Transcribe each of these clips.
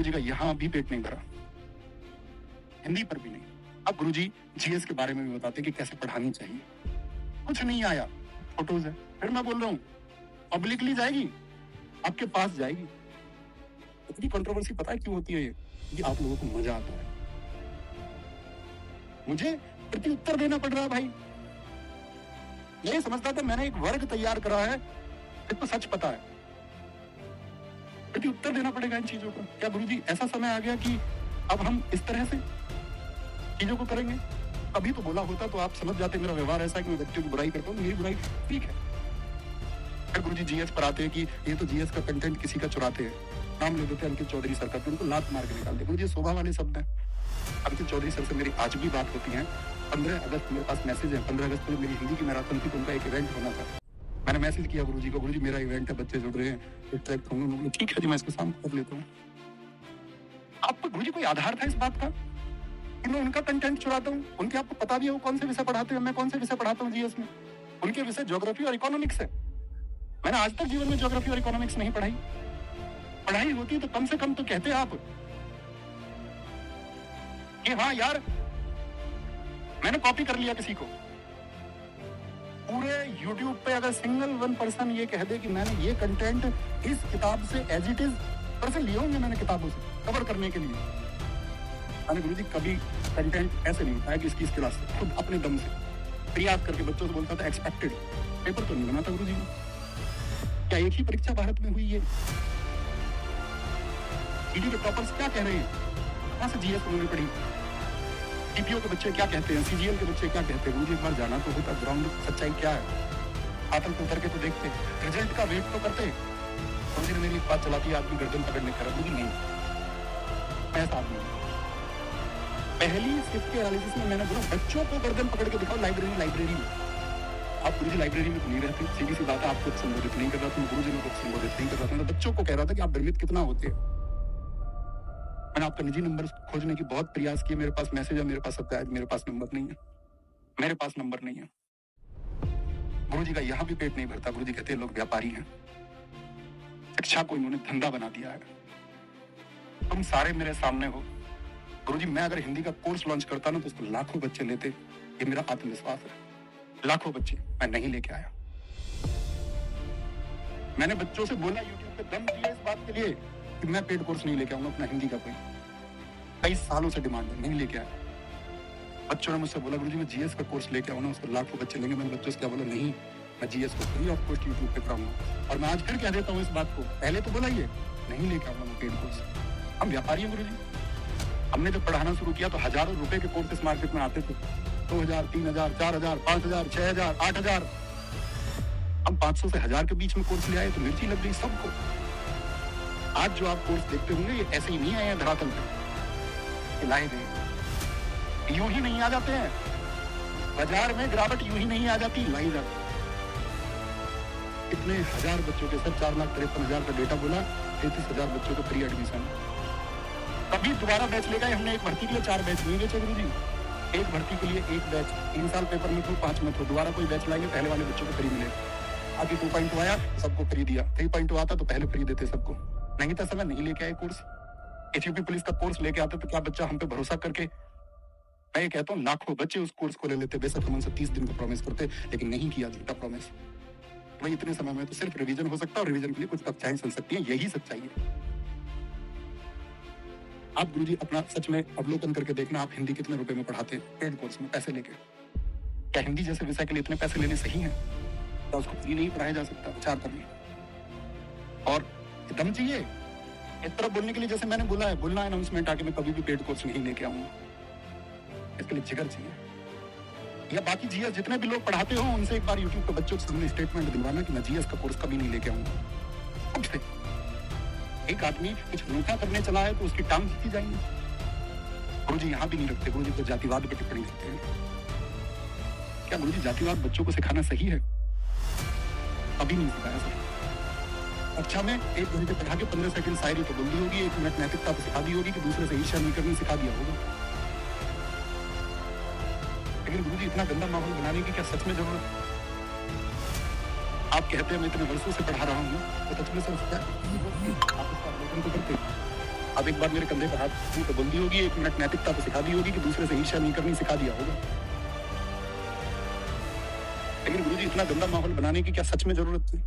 गुरुजी का यहाँ भी पेट नहीं भरा, हिंदी पर भी नहीं। अब गुरुजी जीएस के बारे में भी बताते कि कैसे पढ़ानी चाहिए। कुछ नहीं आया, फोटोज है। फिर मैं बोल रहा हूँ पब्लिकली जाएगी, आपके पास जाएगी। इतनी कंट्रोवर्सी पता है क्यों होती है? ये आप लोगों को मजा आता है। मुझे प्रति उत्तर देना पड़ रहा है भाई। मैं समझता था मैंने एक वर्ग तैयार करा है, तो सच पता है, प्रति उत्तर देना पड़ेगा इन चीजों का। क्या गुरुजी ऐसा समय आ गया कि अब हम इस तरह से चीजों को करेंगे? अभी तो बोला होता तो आप समझ जाते मेरा व्यवहार ऐसा है कि मैं व्यक्तियों की बुराई करता हूँ, मेरी बुराई ठीक है। फिर गुरुजी जीएस पर आते हैं कि ये तो जीएस का कंटेंट किसी का चुराते हैं, नाम ले देते हैं अंकित चौधरी सर का, तो उनको लात मार के निकाल दे। गुरुजी शोभा वाले शब्द हैं। अंकित चौधरी सर से मेरी आज भी बात होती है। 15 अगस्त मेरे पास मैसेज है। 15 अगस्त को मेरी हिंदी की मैराथन थी, तो उनका एक इवेंट होना था। मैंने मैसेज किया गुरुजी को, गुरुजी मेरा इवेंट है, बच्चे जुड़ रहे हैं, अट्रैक्ट होंगे। ठीक है जी, मैं इसको शाम कर लेता हूँ। आपको गुरुजी कोई आधार था इस बात का कि मैं उनका कंटेंट चुराता हूँ? उनके आपको पता भी है वो कौन से विषय पढ़ाते हैं, मैं कौन से विषय पढ़ाता हूँ जीएस में? उनके विषय ज्योग्राफी और इकोनॉमिक्स है। मैंने आज तक जीवन में ज्योग्राफी और इकोनॉमिक्स नहीं पढ़ाई। पढ़ाई होती तो कम से कम तो कहते आप कि हाँ यार मैंने कॉपी कर लिया किसी को। पूरे YouTube पे अगर सिंगल वन पर्सन ये कह दे कि मैंने ये कंटेंट इस किताब से एज इट इज पर्सन लिए होंगे, मैंने किताबों से कवर करने के लिए, मैंने गुरुजी कभी कंटेंट ऐसे नहीं उठाया कि इसकी इस क्लास से खुद अपने दम से प्रयास करके बच्चों से बोलता था एक्सपेक्टेड। पेपर तो नहीं बना था गुरुजी ने। क्या एक ही परीक्षा भारत में हुई है? ईडी के टॉपर्स क्या कह रहे हैं? कहाँ से जीएस उन्होंने पढ़ी? टीपीओ के बच्चे क्या कहते हैं? सीजीएल के बच्चे क्या कहते हैं? मुझे एक बार जाना तो होता, ग्राउंड सच्चाई क्या है, आतंक को उतर के तो देखते, रिजल्ट का वेट तो करते। मुझे मेरी एक बात चलाती है, आदमी गर्दन पकड़ने खड़ा, मुझे नहीं ऐसा आदमी। पहली शिफ्ट के एनालिसिस में मैंने बोला बच्चों को गर्दन पकड़ के दिखाओ लाइब्रेरी में। आप गुरुजी लाइब्रेरी में तो नहीं रहते, सीधी सी बात है, आपको संबोधित नहीं कर रहा था, गुरुजी ने कुछ संबोधित नहीं कर रहा था, मैं बच्चों को कह रहा था कि आप भ्रमित कितना होते हैं। मैंने आपका निजी नंबर खोजने की बहुत प्रयास किए, मेरे पास मैसेज है, मेरे पास सब है, मेरे पास नंबर नहीं है, मेरे पास नंबर नहीं है। गुरुजी का यहाँ भी पेट नहीं भरता। गुरुजी कहते हैं लोग व्यापारी हैं, शिक्षा को इन्होंने धंधा बना दिया है। तुम सारे मेरे सामने हो गुरुजी, मैं अगर हिंदी का कोर्स लॉन्च करता ना तो उसको लाखों बच्चे लेते, ये मेरा आत्मविश्वास है। लाखों बच्चे मैं नहीं लेके आया। मैंने बच्चों से बोला, यूट्यूब पे दम दिया इस बात के लिए कि मैं पेड कोर्स नहीं लेके आऊंगा अपना हिंदी का। कोई कई सालों से डिमांड है, नहीं लेके आया। बच्चों ने मुझसे बोला गुरुजी मैं जीएस का कोर्स लेके आऊँ ना, उसको लाखों बच्चे लेंगे। मैंने बच्चों से क्या बोला, नहीं मैं जीएस को फ्री ऑफ कॉस्ट यूट्यूब पे कराऊंगा। और मैं आज फिर कह देता हूँ इस बात को, पहले तो बोला ये नहीं लेके आऊंगा मैं पेड कोर्स। हम व्यापारी हैं गुरुजी। हमने जब पढ़ाना शुरू किया तो हजारों रुपए के कोर्सेस मार्केट में आते थे, 2000, 3000, 4000, 5000, 6000, 8000। हम 500 से 1000 के बीच में कोर्स ले आए तो मिर्ची लग गई सबको। आज जो आप कोर्स देखते होंगे ये ऐसे ही नहीं आए हैं धरातल पे, लाए गए। यूं ही नहीं आ जाते हैं बाजार में, गिरावट यूं ही नहीं आ जाती, लाई जाती। इतने हजार बच्चों के साथ 4,53,000 का डेटा बोला, 33,000 बच्चों को फ्री एडमिशन। कभी दोबारा बैच लेगा, हमने एक भर्ती के लिए 4 बैच नहीं बेचे गुरुजी। एक भर्ती के लिए 1 बैच, 3 साल पेपर में तो 5 में तो दोबारा कोई बैच लाएंगे, पहले वाले बच्चों को फ्री मिलेगा। आगे 2.2 आया सबको फ्री दिया, 3.2 आता तो पहले फ्री देते सबको। नहीं था समय नहीं लेके आए कोर्स। एचयूपी पुलिस का कोर्स लेके आते तो क्या बच्चा हम पे भरोसा करके, मैं ये कहता हूँ लाखों बच्चे उस कोर्स को ले लेते। बेशक हम उनसे 30 दिन का प्रॉमिस करते, लेकिन नहीं किया झूठा प्रॉमिस। वही इतने समय में तो सिर्फ रिवीजन हो सकता है, और रिवीजन के लिए कुछ कक्षाएं चल सकती है, यही सच्चाई है। आप गुरुजी अपना सच में अवलोकन करके देखना, आप हिंदी कितने रुपए में पढ़ाते हैं पेड कोर्स में पैसे लेके? क्या हिंदी जैसे विषय के लिए इतने पैसे लेने सही है? तो उसको फ्री नहीं पढ़ाया जा सकता, विचार करिए। और दम चाहिए इस तरह बोलने के लिए, जैसे मैंने बोला है, बोलना अनाउंसमेंट आके मैं कभी भी पेड कोर्स नहीं लेके आऊंगा। इसके लिए जिगर चाहिए। या बाकी जीएस जितने भी लोग पढ़ाते हो उनसे एक बार यूट्यूब पे बच्चों के सामने स्टेटमेंट दिलवाना कि मैं जीएस का कोर्स कभी नहीं लेके आऊंगा। अब से एक आदमी कुछ अनोखा करने चला है तो उसकी टांग खींची जाएंगी। गुरुजी यहाँ भी नहीं रखते, गुरुजी तो जातिवाद पे टिप्पणी करते हैं। क्या गुरुजी जातिवाद बच्चों को सिखाना सही है? अभी नहीं सिखाया सर। अच्छा में 1 घंटे पढ़ा के 15 सेकंड शायरी तो बोल दी होगी, 1 मिनट नैतिकता तो सिखा दी होगी कि दूसरे से ईर्ष्या नहीं करनी सिखा दिया होगा। लेकिन गुरुजी इतना गंदा माहौल बनाने की क्या सच में जरूरत है? आप कहते हैं मैं इतने वर्षों से पढ़ा रहा हूँ, तो सच में सर क्या आप इसका अवलोकन तो करते? आप एक बार मेरे कंधे पर हाथ रखी तो बोल दी होगी, 1 मिनट नैतिकता तो सिखा दी होगी कि दूसरे से ईर्ष्या नहीं करनी सिखा दिया होगा। लेकिन गुरुजी इतना गंदा माहौल बनाने की क्या सच में जरूरत थी?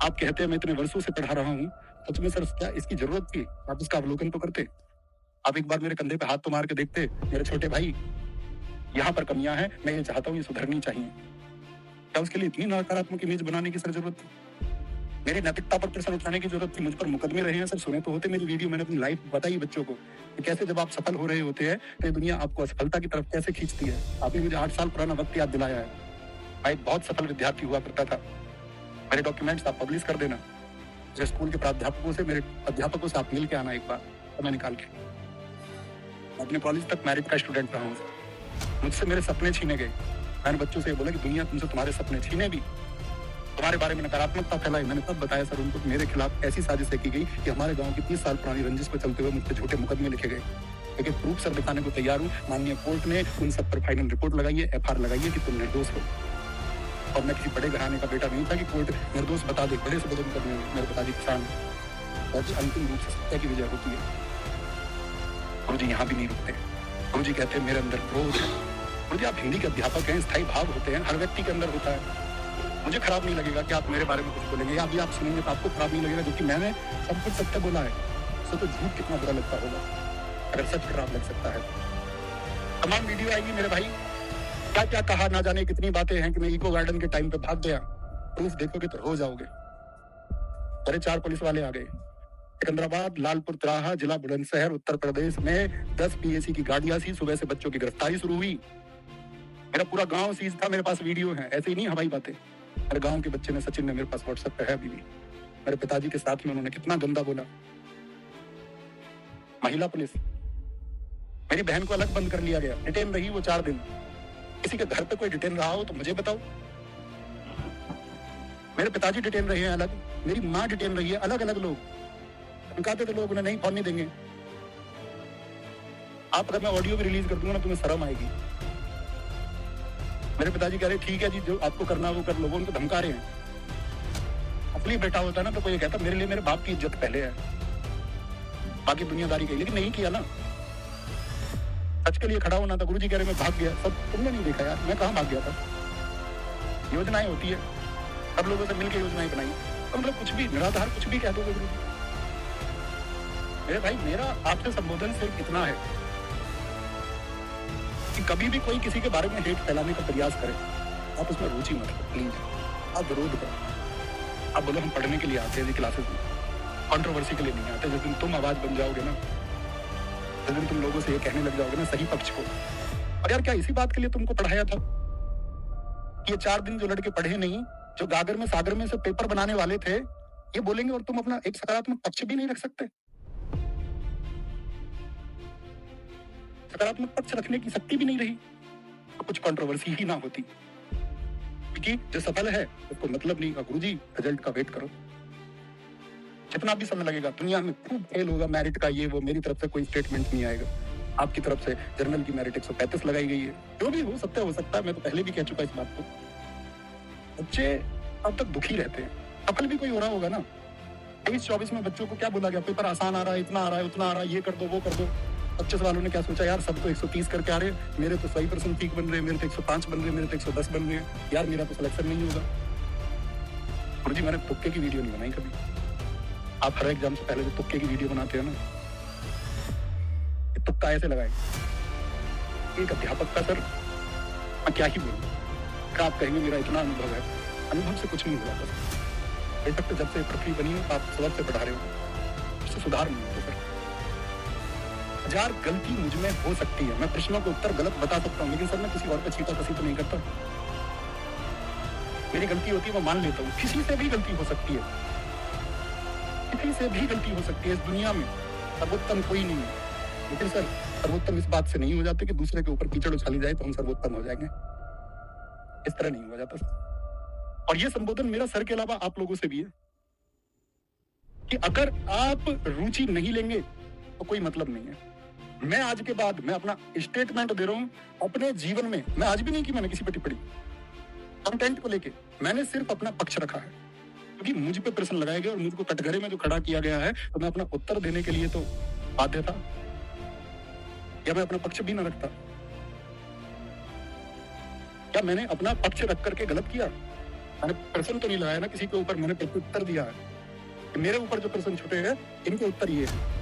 आप कहते हैं मैं इतने वर्षों से पढ़ा रहा हूँ, सच में सर क्या इसकी जरूरत थी? आप इसका अवलोकन तो करते। आप एक बार मेरे कंधे पे हाथ तो मार के देखते, मेरे छोटे भाई यहाँ पर कमियां हैं, मैं ये चाहता हूँ ये सुधरनी चाहिए। क्या उसके लिए इतनी नकारात्मक इमेज बनाने की सर जरूरत थी? मेरी नैतिकता पर प्रश्न उठाने की जरूरत थी? मुझ पर मुकदमे रहे हैं सर, सुने तो होते मेरी वीडियो, मैंने अपनी लाइफ बताई बच्चों को कि कैसे जब आप सफल हो रहे होते हैं तो ये दुनिया आपको असफलता की तरफ कैसे खींचती है। आपने मुझे 8 साल पुराना वक्त याद दिलाया है। मैं एक बहुत सफल विद्यार्थी हुआ करता था। मेरे डॉक्यूमेंट्स आप पब्लिश कर देना। मेरे स्कूल के प्राध्यापकों से, मेरे अध्यापकों से आप मिल के आना एक बार, समय निकाल के। अपने कॉलेज तक मैरिट का स्टूडेंट रहा हूँ। मुझसे मेरे सपने छीने गए। मैंने बच्चों से बोला कि दुनिया तुमसे तुम्हारे सपने छीने भी, तुम्हारे बारे में नकारात्मकता फैलाई। मैंने तब बताया सर उनको कि मेरे खिलाफ ऐसी साजिशें की गई कि हमारे गांव की 30 साल पुरानी रंजिश पर चलते हुए मुझसे झूठे मुकदमे लिखे गए। लेकिन प्रूफ सर दिखाने को तैयार हूँ। माननीय कोर्ट ने उन सब पर फाइनल रिपोर्ट लगाई है, FR लगाई है कि तुम निर्दोष हो। और मैं किसी बड़े घराने का बेटा नहीं था कि कोर्ट निर्दोष बता दे। बड़े से बड़े मुकदमे मेरे पिताजी किसान, और अंतिम रूप से सत्य की विजय होती है। गुरुजी यहाँ भी नहीं रुकते। गुरुजी कहते हैं मेरे अंदर क्रोध है। गुरुजी आप हिंदी के अध्यापक हैं, स्थायी भाव होते हैं, हर व्यक्ति के अंदर होता है। मुझे खराब नहीं लगेगा कि आप मेरे बारे में कुछ बोलेंगे या अभी आप सुनेंगे तो आपको खराब नहीं लगेगा, क्योंकि मैंने सब कुछ सत्य बोला है। तो झूठ कितना बुरा लगता होगा अगर सच खराब लग सकता है। तमाम वीडियो आएगी मेरे भाई, क्या क्या कहा ना जाने, कितनी बातें हैं कि मैं इको गार्डन के टाइम पे भाग गया। प्रूफ देखोगे तो हो जाओगे। अरे 4 पुलिस वाले आ गए। सिकंदराबाद, लालपुर तिराहा, जिला बुलंदशहर, उत्तर प्रदेश में 10 PAC की गाड़ियां थी। सुबह से बच्चों की गिरफ्तारी शुरू हुई। मेरा पूरा गांव सीज था। मेरे पास वीडियो है, ऐसे ही नहीं हवाई बातें। मेरे गांव के बच्चे ने, सचिन ने, मेरे पास व्हाट्सएप पे है अभी भी। मेरे पिताजी के साथ में उन्होंने कितना गंदा बोला। महिला पुलिस, मेरी बहन को अलग बंद कर लिया गया। डिटेन रही वो 4 दिन। किसी के घर पे कोई डिटेन रहा हो तो मुझे बताओ। मेरे पिताजी डिटेन रहे हैं अलग, मेरी माँ डिटेन रही है अलग। अलग लोग कहते थे लोग उन्हें नहीं फोन नहीं देंगे। आप अगर मैं ऑडियो भी रिलीज कर दूंगा ना, तुम्हें शर्म आएगी। मेरे पिताजी कह रहे ठीक है जी, जो आपको करना वो कर लो। वो उनको धमका रहे हैं। असली बेटा होता ना तो कोई कहता मेरे लिए मेरे बाप की इज्जत पहले है, बाकी दुनियादारी की। लेकिन नहीं किया ना, सच के लिए खड़ा होना था। गुरुजी कह रहे मैं भाग गया। सब तुमने नहीं देखा यार, मैं कहाँ भाग गया था। योजनाएं होती है, सब लोगों से मिलकर योजनाएं बनाई। तो मतलब कुछ भी निराधार कुछ भी कह दोगे गुरुजी। मेरे भाई मेरा आपसे संबोधन सिर्फ इतना है कि कभी भी कोई किसी के बारे में हेट फैलाने का प्रयास करे, आप उसमें रुचि मत करो प्लीज। आप विरोध करो। आप बोलो हम पढ़ने के लिए आते हैं क्लासेस में, कंट्रोवर्सी के लिए नहीं आते। जिस दिन तुम आवाज बन जाओगे ना, जिस दिन तुम लोगों से ये कहने लग जाओगे ना सही पक्ष को, और यार क्या इसी बात के लिए तुमको पढ़ाया था? ये 4 दिन जो लड़के पढ़े नहीं, जो गागर में सागर में से पेपर बनाने वाले थे, ये बोलेंगे और तुम अपना एक सकारात्मक पक्ष भी नहीं रख सकते? सकारात्मक पक्ष रखने की शक्ति भी नहीं रही तो कुछ कंट्रोवर्सी ही ना होती। क्योंकि जो सफल है उसको मतलब नहीं। गुरुजी रिजल्ट का वेट करो, जितना भी समय लगेगा। दुनिया में खूब फेल होगा मेरिट का, ये वो, मेरी तरफ से कोई स्टेटमेंट नहीं आएगा। आपकी तरफ से जर्नल की मेरिट 135 लगाई गई है। जो भी हो सत्य हो सकता है, मैं तो पहले भी कह चुका इस बात को। बच्चे अब तक दुखी रहते हैं। सफल भी कोई हो रहा होगा ना, 23-24 में बच्चों को क्या बोला गया, पेपर आसान आ रहा है, इतना आ रहा है, उतना आ रहा है, ये कर दो वो कर दो। 25 वालों ने क्या सोचा, यार सब तो 130 करके आ रहे हैं, मेरे तो 100% ठीक बन रहे हैं, मेरे तो 105 बन रहे हैं, मेरे तो 110 बन रहे हैं, यार मेरा तो सिलेक्शन नहीं होगा। गुरुजी मैंने तुक्के की वीडियो नहीं बनाई कभी। आप हर एग्जाम से पहले जो तुक्के की वीडियो बनाते हैं ना, तुक्का ऐसे लगाए। एक अध्यापक का सर मैं क्या ही बोलूं, आप कहेंगे मेरा इतना अनुभव है, अनुभव से कुछ नहीं हुआ। बस बेशक जब से पृथ्वी बनी हो आप सबक से पढ़ा रहे हो, उससे सुधार नहीं होता सर। 1000 गलती मुझ में हो सकती है, मैं प्रश्नों के उत्तर गलत बता सकता हूँ, लेकिन सर मैं किसी और पे छीटा कसी तो नहीं करता। मेरी गलती होती है वो मान लेता हूँ। किसी से भी गलती हो सकती है, किसी से भी गलती हो सकती है। इस दुनिया में सर्वोत्तम कोई नहीं है, लेकिन सर सर्वोत्तम इस बात से नहीं हो जाते कि दूसरे के ऊपर कीचड़ उछाली जाए तो हम सर्वोत्तम हो जाएंगे। इस तरह नहीं हो जाता सर। और ये संबोधन मेरा सर के अलावा आप लोगों से भी है कि अगर आप रुचि नहीं लेंगे तो कोई मतलब नहीं है। मैं आज के बाद मैं अपना स्टेटमेंट दे रहा हूं अपने जीवन में। मैं आज भी नहीं कि मैंने किसी पर टिप्पणी कंटेंट को लेके, मैंने सिर्फ अपना पक्ष रखा है। क्योंकि मुझ पे प्रश्न लगाए गए और मुझको कटघरे में जो खड़ा किया गया है, तो मैं अपना उत्तर देने के लिए तो बाध्य था, या मैं अपना पक्ष भी न रखता? क्या मैंने अपना पक्ष रख करके गलत किया? मैंने प्रश्न तो नहीं लाया ना किसी के ऊपर, मैंने प्रत्युत्तर दिया है। मेरे ऊपर जो प्रश्न छुटे हैं, इनके उत्तर ये है।